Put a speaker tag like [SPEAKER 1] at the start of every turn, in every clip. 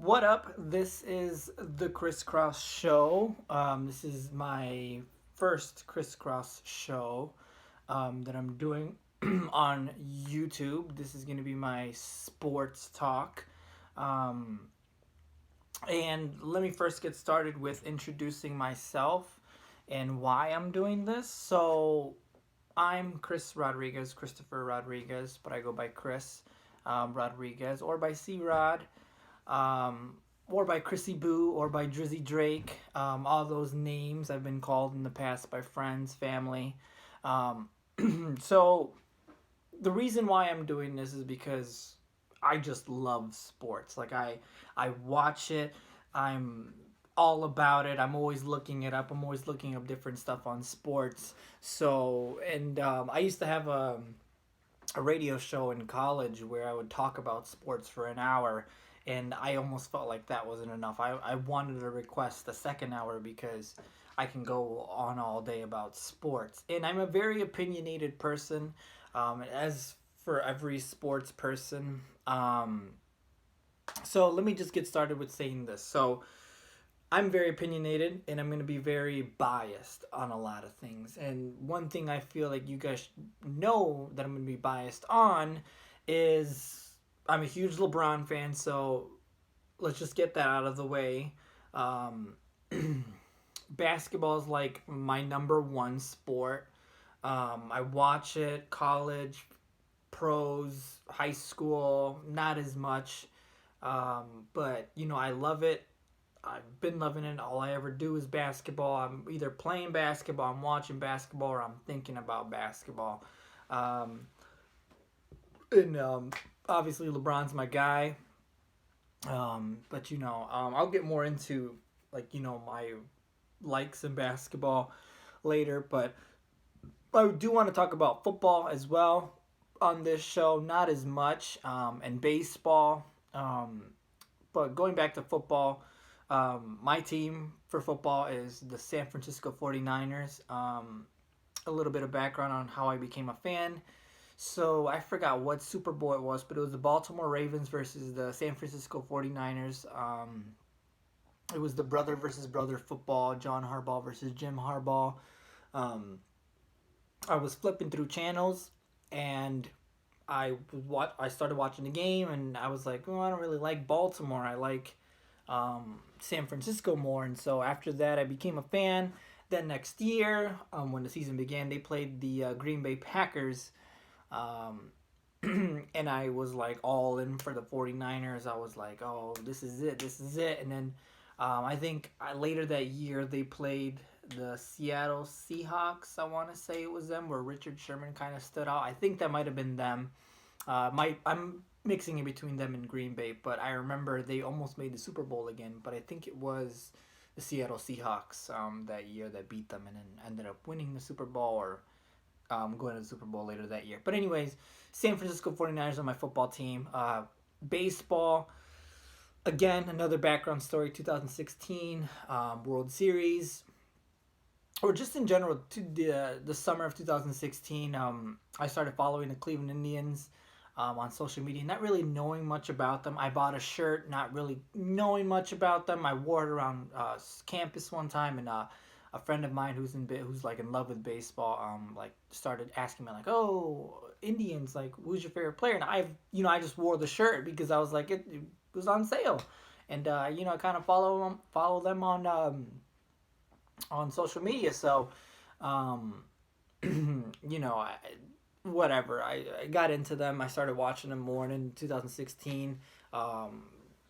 [SPEAKER 1] What up? This is the Crisscross Show. This is my first Crisscross show that I'm doing on YouTube. This is going to be my sports talk. Um, and let me first get started with introducing myself and why I'm doing this. So, I'm Chris Rodriguez, Christopher Rodriguez, but I go by Chris Rodriguez or by C Rod um, or by Chrissy Boo, or by Drizzy Drake. All those names I've been called in the past by friends, family. Um, so the reason why I'm doing this is because I just love sports. I watch it. I'm all about it. I'm always looking it up. I'm always looking up different stuff on sports. So and I used to have a radio show in college where I would talk about sports for an hour, and I almost felt like that wasn't enough. I wanted to request a second hour because I can go on all day about sports. And I'm a very opinionated person, as for every sports person. So let me just get started with saying this. So I'm very opinionated and I'm going to be very biased on a lot of things. And one thing I feel like you guys know that I'm going to be biased on is I'm a huge LeBron fan, so let's just get that out of the way. Um, Basketball is like my number one sport. I watch it, college, pros, high school, not as much. But, I love it. I've been loving it. All I ever do is basketball. I'm either playing basketball, I'm watching basketball, or I'm thinking about basketball. Um, and obviously, LeBron's my guy. But I'll get more into my likes in basketball later. But I do want to talk about football as well on this show. Not as much, and baseball. But going back to football, my team for football is the San Francisco 49ers. A little bit of background on how I became a fan. So I forgot what Super Bowl it was, but it was the Baltimore Ravens versus the San Francisco 49ers. It was the brother versus brother football, John Harbaugh versus Jim Harbaugh. Um, I was flipping through channels, and I started watching the game, and I was like, oh, I don't really like Baltimore. I like San Francisco more. And so after that, I became a fan. Then next year, when the season began, they played the Green Bay Packers. Um, and I was like all in for the 49ers. I was like, oh, this is it. This is it. And then I think later that year, they played the Seattle Seahawks. I want to say it was them, where Richard Sherman kind of stood out. I think that might have been them. I'm mixing in between them and Green Bay, but I remember they almost made the Super Bowl again. But I think it was the Seattle Seahawks that year that beat them and then ended up winning the Super Bowl, or going to the Super Bowl later that year. But anyways, San Francisco 49ers are my football team. Baseball, again, another background story. 2016 World Series, or just in general, to the summer of 2016, I started following the Cleveland Indians on social media, not really knowing much about them. I bought a shirt, not really knowing much about them. I wore it around campus one time, and a friend of mine who's like in love with baseball, like started asking me like, "Oh, Indians, like, who's your favorite player?" And I just wore the shirt because I was like, it was on sale, and I kind of follow them on social media. So, um, whatever. I got into them. I started watching them more in 2016. Um,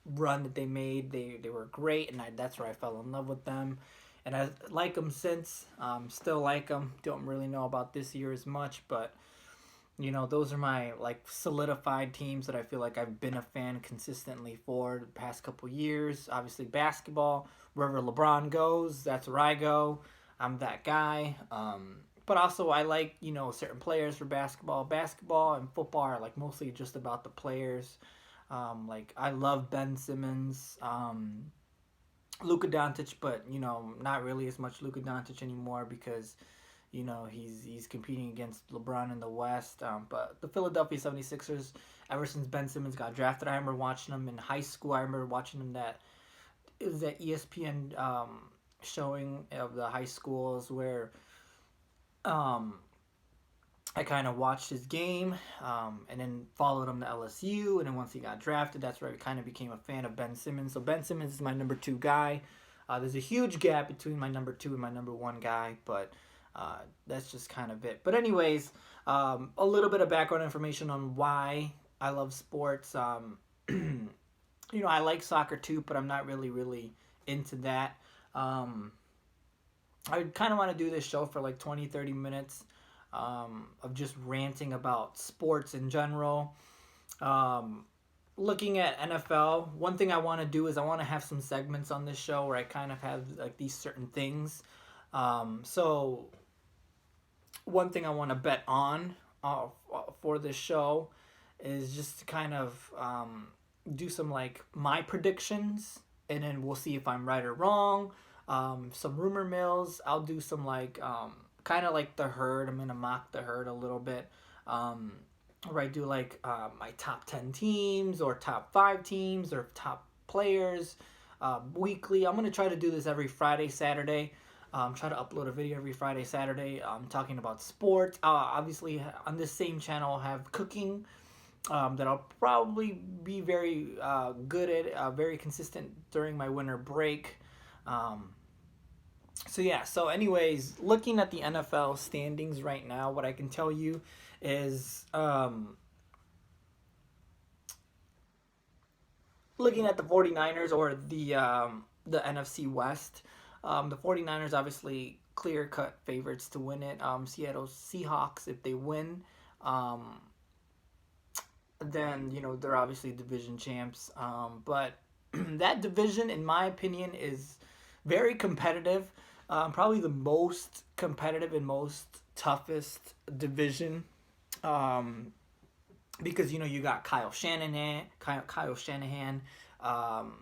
[SPEAKER 1] Run that they made, they were great, and that's where I fell in love with them. And I like them since. Still like them. Don't really know about this year as much, but those are my like solidified teams that I feel like I've been a fan consistently for the past couple years. Obviously, basketball, wherever LeBron goes, that's where I go. I'm that guy. But also, I like certain players for basketball. Basketball and football are like mostly just about the players. Like I love Ben Simmons, Luka Doncic, but not really as much Luka Doncic anymore because He's competing against LeBron in the West. But the Philadelphia 76ers, ever since Ben Simmons got drafted, I remember watching them in high school. I remember watching them it was that ESPN showing of the high schools where um, I kind of watched his game, and then followed him to LSU. And then once he got drafted, that's where I kind of became a fan of Ben Simmons. So Ben Simmons is my number two guy. There's a huge gap between my number two and my number one guy, but that's just kind of it. But anyways, a little bit of background information on why I love sports. I like soccer too, but I'm not really into that. I kind of want to do this show for like 20, 30 minutes of just ranting about sports in general. Looking at NFL, one thing I want to do is I want to have some segments on this show where I kind of have like these certain things. So one thing I want to bet on for this show is just to kind of do some like my predictions, and then we'll see if I'm right or wrong. Some rumor mills. I'll do some like kind of like the herd. I'm gonna mock the herd a little bit. Where I do like my top 10 teams or top 5 teams or top players weekly. I'm gonna try to do this every Friday, Saturday. Try to upload a video every Friday, Saturday. Talking about sports. Obviously, on this same channel, I'll have cooking. That I'll probably be very good at, very consistent during my winter break. So anyways, looking at the NFL standings right now, what I can tell you is looking at the 49ers or the NFC West. The 49ers obviously clear cut favorites to win it. Seattle Seahawks, if they win, then they're obviously division champs. But that division, in my opinion, is very competitive. Probably the most competitive and most toughest division. Um, because you got Kyle Shanahan, um,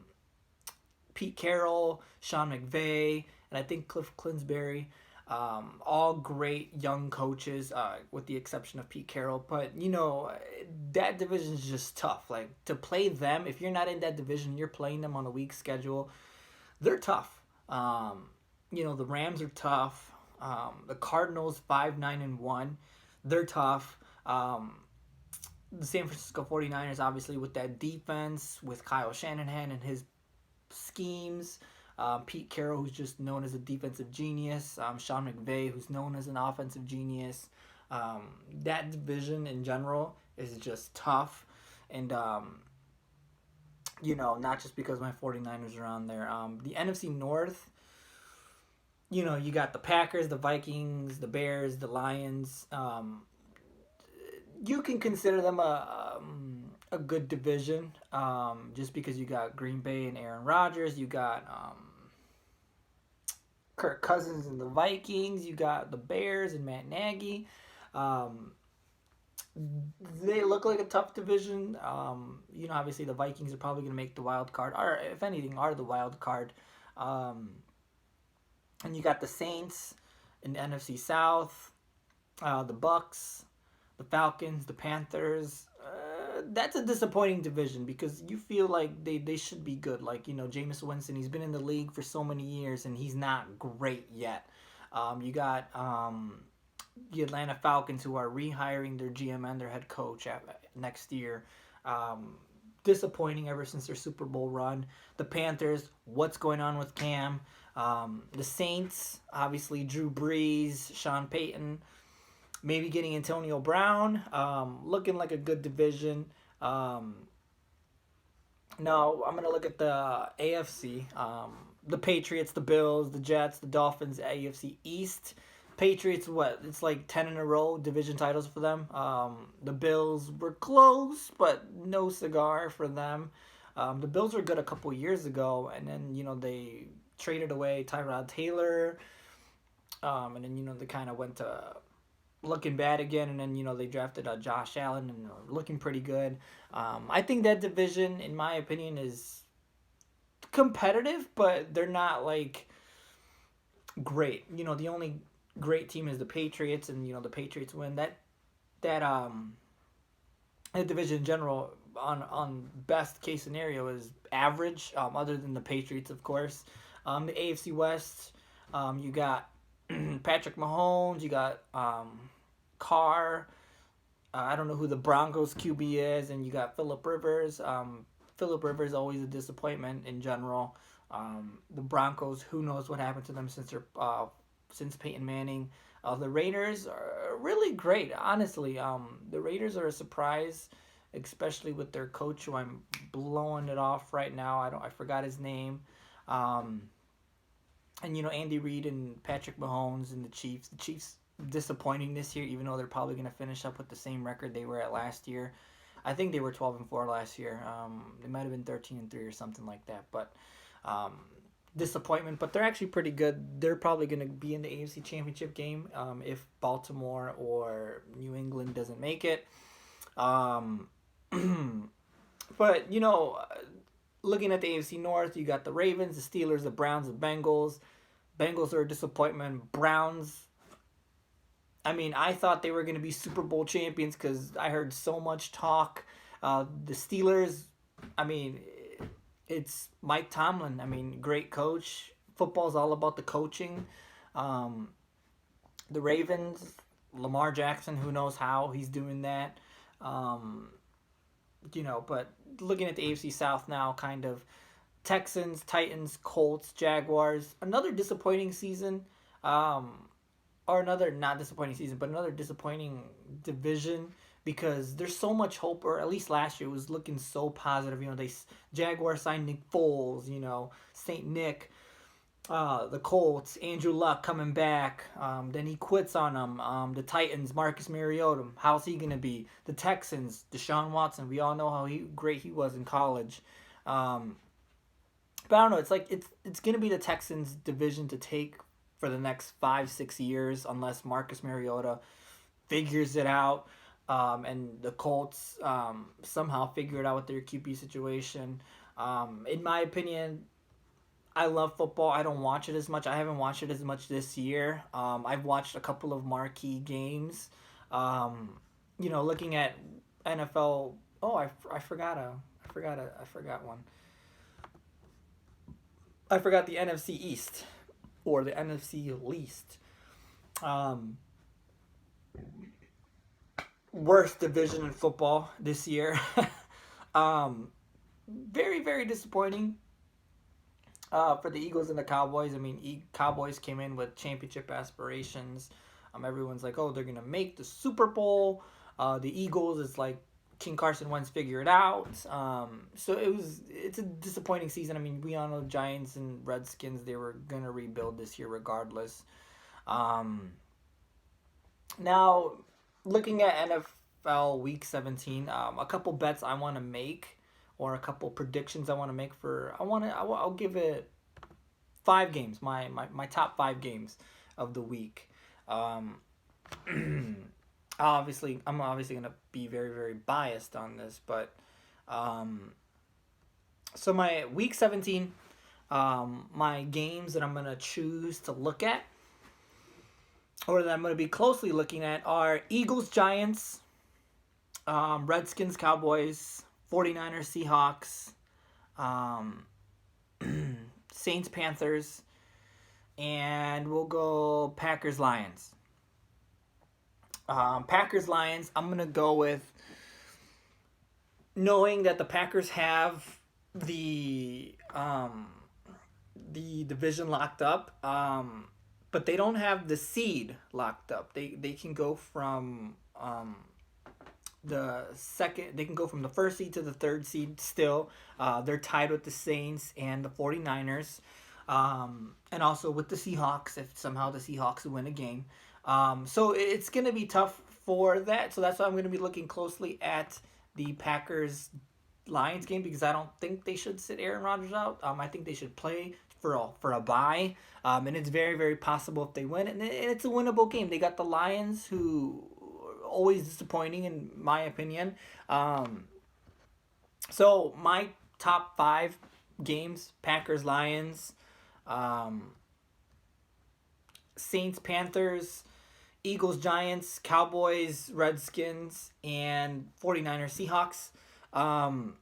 [SPEAKER 1] Pete Carroll, Sean McVay, and I think Cliff Clinsbury. All great young coaches, with the exception of Pete Carroll. But that division is just tough. Like, to play them, if you're not in that division, you're playing them on a weak schedule. They're tough. The Rams are tough. The Cardinals 5-9-1. They're tough. The San Francisco 49ers, obviously, with that defense, with Kyle Shanahan and his schemes. Pete Carroll, who's just known as a defensive genius. Sean McVay, who's known as an offensive genius. That division in general is just tough. And, not just because my 49ers are on there. The NFC North, you got the Packers, the Vikings, the Bears, the Lions. You can consider them a good division, just because you got Green Bay and Aaron Rodgers. You got Kirk Cousins and the Vikings. You got the Bears and Matt Nagy. They look like a tough division. Obviously the Vikings are probably going to make the wild card, or if anything, are the wild card. And you got the Saints in the NFC South, the Bucks, the Falcons, the Panthers. That's a disappointing division because you feel like they should be good. Like, Jameis Winston, he's been in the league for so many years and he's not great yet. You got the Atlanta Falcons, who are rehiring their GM and their head coach next year. Disappointing ever since their Super Bowl run. The Panthers, what's going on with Cam? The Saints, obviously Drew Brees, Sean Payton, maybe getting Antonio Brown, looking like a good division. Now I'm going to look at the AFC. The Patriots, the Bills, the Jets, the Dolphins, AFC East. Patriots, it's like 10 in a row division titles for them. The Bills were close, but no cigar for them. The Bills were good a couple years ago, and then, they traded away Tyrod Taylor, and then, they kind of went to looking bad again, and then, they drafted Josh Allen, and looking pretty good. I think that division, in my opinion, is competitive, but they're not, like, great. The only great team as the Patriots, and the Patriots win that the division in general on best case scenario is average. Other than the Patriots, of course. The AFC West, you got Patrick Mahomes, you got Carr. I don't know who the Broncos QB is, and you got Philip Rivers. Philip Rivers always a disappointment in general. The Broncos, who knows what happened to them since Peyton Manning. The Raiders are really great, honestly. The Raiders are a surprise, especially with their coach, who I'm blowing it off right now. I forgot his name. Um, and Andy Reid and Patrick Mahomes and the Chiefs. The Chiefs disappointing this year, even though they're probably going to finish up with the same record they were at last year. I think they were 12-4 last year. They might have been 13-3 or something like that, but um, disappointment. But they're actually pretty good. They're probably going to be in the AFC Championship game if Baltimore or New England doesn't make it. Um, but looking at the AFC North, you got the Ravens, the Steelers, the Browns, the Bengals. Bengals are a disappointment. Browns, I mean, I thought they were going to be Super Bowl champions because I heard so much talk. The Steelers, I mean, it's Mike Tomlin. I mean, great coach. Football's all about the coaching. Um, the Ravens, Lamar Jackson, who knows how he's doing that. Um, but looking at the AFC South now, kind of Texans, Titans, Colts, Jaguars. Another disappointing season. Or another not disappointing season, but another disappointing division because there's so much hope, or at least last year it was looking so positive. Jaguars signed Nick Foles, Saint Nick, the Colts, Andrew Luck coming back. Then he quits on them. The Titans, Marcus Mariota, how's he gonna be? The Texans, Deshaun Watson. We all know how great he was in college. But I don't know. It's like it's gonna be the Texans' division to take for the next 5-6 years unless Marcus Mariota figures it out, and the Colts somehow figure it out with their QB situation. In my opinion, I love football. I don't watch it as much. I haven't watched it as much this year. I've watched a couple of marquee games. Looking at NFL. Oh, I forgot one. I forgot the NFC East or the NFC least. Um, Worst division in football this year. Very, very disappointing for the Eagles and the Cowboys. I mean, Cowboys came in with championship aspirations. Everyone's like, oh, they're going to make the Super Bowl. The Eagles, it's like King Carson Wentz figure it out. So it's a disappointing season. I mean, we all know Giants and Redskins, they were going to rebuild this year regardless. Now, looking at NFL Week 17, a couple bets I want to make, or a couple predictions I want to make I'll give it 5 games, my top 5 games of the week. I'm obviously gonna be very, very biased on this, but so my Week 17, my games that I'm gonna choose to look at, or that I'm going to be closely looking at, are Eagles, Giants, Redskins, Cowboys, 49ers, Seahawks, Saints, Panthers, and we'll go Packers, Lions. Packers, Lions, I'm going to go with, knowing that the Packers have the division locked up, but they don't have the seed locked up. They can go from they can go from the first seed to the third seed still. They're tied with the Saints and the 49ers, and also with the Seahawks if somehow the Seahawks win a game. So it's going to be tough for that. So that's why I'm going to be looking closely at the Packers Lions game, because I don't think they should sit Aaron Rodgers out. I think they should play for a bye, and it's very, very possible if they win, and it's a winnable game. They got the Lions, who are always disappointing in my opinion. So my top 5 games: Packers, Lions, Saints, Panthers, Eagles, Giants, Cowboys, Redskins, and 49ers, Seahawks. Um,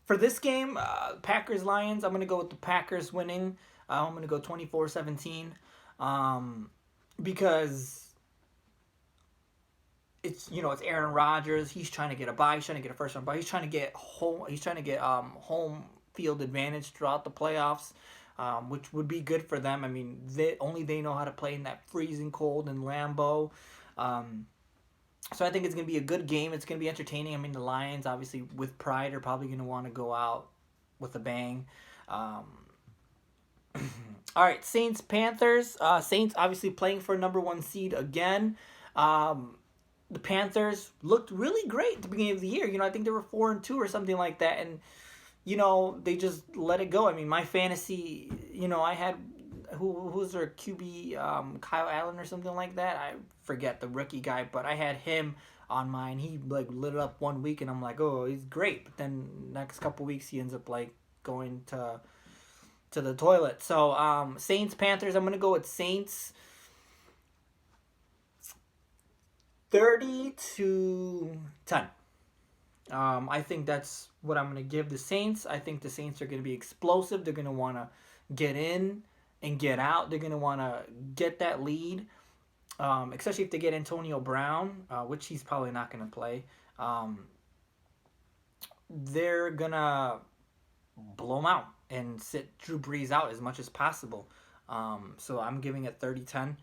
[SPEAKER 1] for this game, Packers, Lions, I'm going to go with the Packers winning. I'm going to go 24-17 because it's Aaron Rodgers. He's trying to get a bye. He's trying to get a first round bye. He's trying to get home. He's trying to get home field advantage throughout the playoffs, which would be good for them. I mean, they know how to play in that freezing cold in Lambeau. So I think it's going to be a good game. It's going to be entertaining. I mean, the Lions, obviously, with pride, are probably going to want to go out with a bang. All right, Saints, Panthers. Saints, obviously, playing for number one seed again. The Panthers looked really great at the beginning of the year. I think they were 4-2 or something like that. And, they just let it go. I mean, my fantasy, I had who's their QB, Kyle Allen or something like that. I forget the rookie guy, but I had him on mine. He lit it up 1 week, and I'm like, oh, he's great. But then next couple weeks, he ends up going to the toilet. So Saints, Panthers. I'm gonna go with Saints. 30-10. I think that's what I'm gonna give the Saints. I think the Saints are gonna be explosive. They're gonna want to get in and get out. They're going to want to get that lead, especially if they get Antonio Brown, which he's probably not going to play. They're going to blow them out and sit Drew Brees out as much as possible. So I'm giving it 30-10.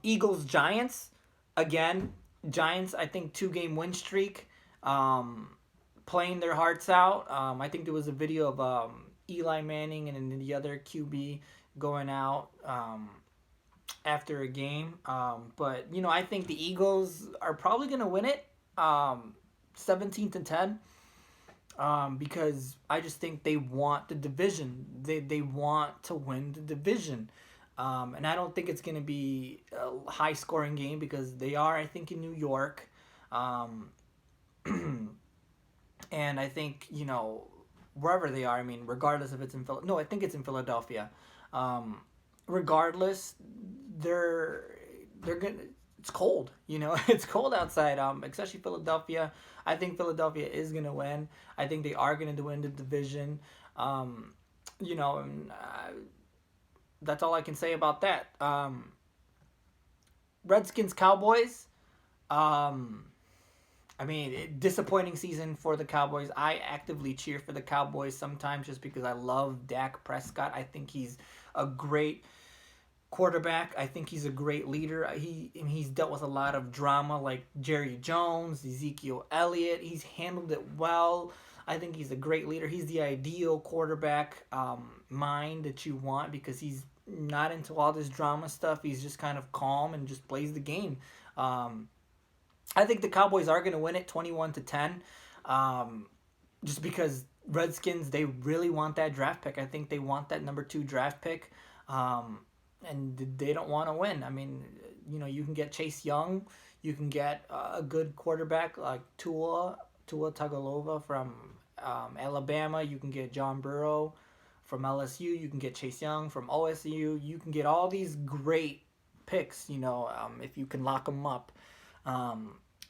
[SPEAKER 1] Eagles, Giants. Again, Giants, I think 2-game win streak, playing their hearts out. I think there was a video of Eli Manning and then the other QB going out after a game. But, I think the Eagles are probably going to win it 17-10 because I just think they want the division. They want to win the division. And I don't think it's going to be a high-scoring game because they are, I think, in New York. And I think, wherever they are, I mean, regardless if it's in Philadelphia. No, I think it's in Philadelphia. Regardless, they're gonna. It's cold, It's cold outside. Especially Philadelphia. I think Philadelphia is gonna win. I think they are gonna win the division. And that's all I can say about that. Redskins, Cowboys. Disappointing season for the Cowboys. I actively cheer for the Cowboys sometimes just because I love Dak Prescott. I think he's a great quarterback. I think he's a great leader. He's dealt with a lot of drama like Jerry Jones, Ezekiel Elliott. He's handled it well. I think he's a great leader. He's the ideal quarterback mind that you want because he's not into all this drama stuff. He's just kind of calm and just plays the game. I think the Cowboys are going to win it 21-10 just because Redskins, they really want that draft pick. I think they want that number 2 draft pick, and they don't want to win. I mean, you can get Chase Young. You can get a good quarterback like Tua Tagovailoa from Alabama. You can get John Burrow from LSU. You can get Chase Young from OSU. You can get all these great picks, if you can lock them up.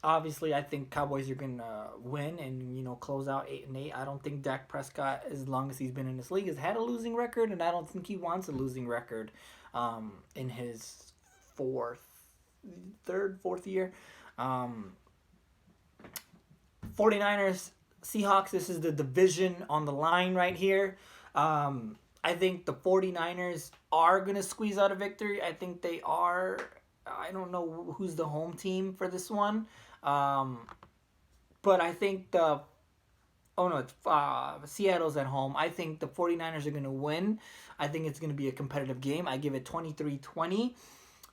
[SPEAKER 1] Obviously, I think Cowboys are going to win and, close out 8-8. I don't think Dak Prescott, as long as he's been in this league, has had a losing record, and I don't think he wants a losing record in his fourth year. 49ers, Seahawks, this is the division on the line right here. I think the 49ers are going to squeeze out a victory. I think they are. I don't know who's the home team for this one. But I think Seattle's at home. I think the 49ers are going to win. I think it's going to be a competitive game. I give it 23-20.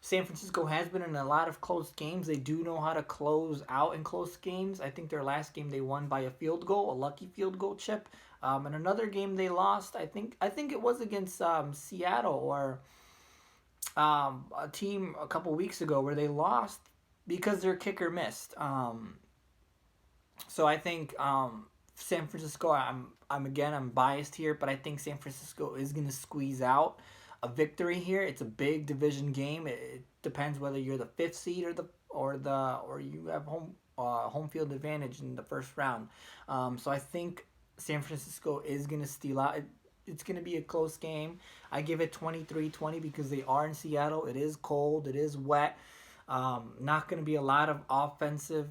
[SPEAKER 1] San Francisco has been in a lot of close games. They do know how to close out in close games. I think their last game they won by a field goal, a lucky field goal chip. And another game they lost, I think it was against Seattle or a team a couple weeks ago where they lost because their kicker missed. So I think San Francisco. I'm biased here, but I think San Francisco is going to squeeze out a victory here. It's a big division game. It depends whether you're the fifth seed or you have home field advantage in the first round. So I think San Francisco is gonna steal out. It's gonna be a close game. I give it 23-20 because they are in Seattle. It is cold. It is wet. Not gonna be a lot of offensive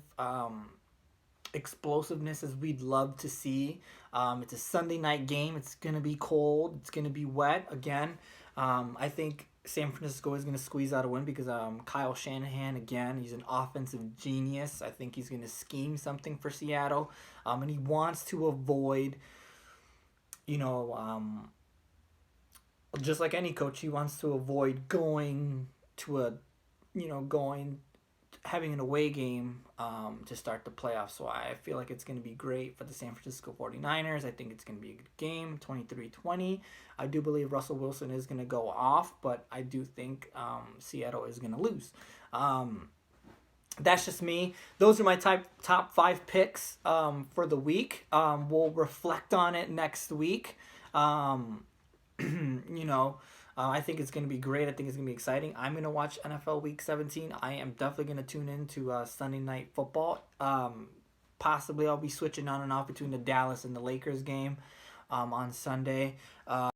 [SPEAKER 1] explosiveness as we'd love to see. It's a Sunday night game. It's going to be cold. It's going to be wet again. I think San Francisco is going to squeeze out a win because Kyle Shanahan, again, he's an offensive genius. I think he's going to scheme something for Seattle. And he wants to avoid, you know, just like any coach, he wants to avoid going to a, going having an away game to start the playoffs. So I feel like it's going to be great for the San Francisco 49ers. I think it's going to be a good game, 23-20. I do believe Russell Wilson is going to go off, but I do think Seattle is going to lose. That's just me. Those are my top 5 picks for the week. We'll reflect on it next week. I think it's going to be great. I think it's going to be exciting. I'm going to watch NFL Week 17. I am definitely going to tune into Sunday Night Football. Possibly I'll be switching on and off between the Dallas and the Lakers game on Sunday.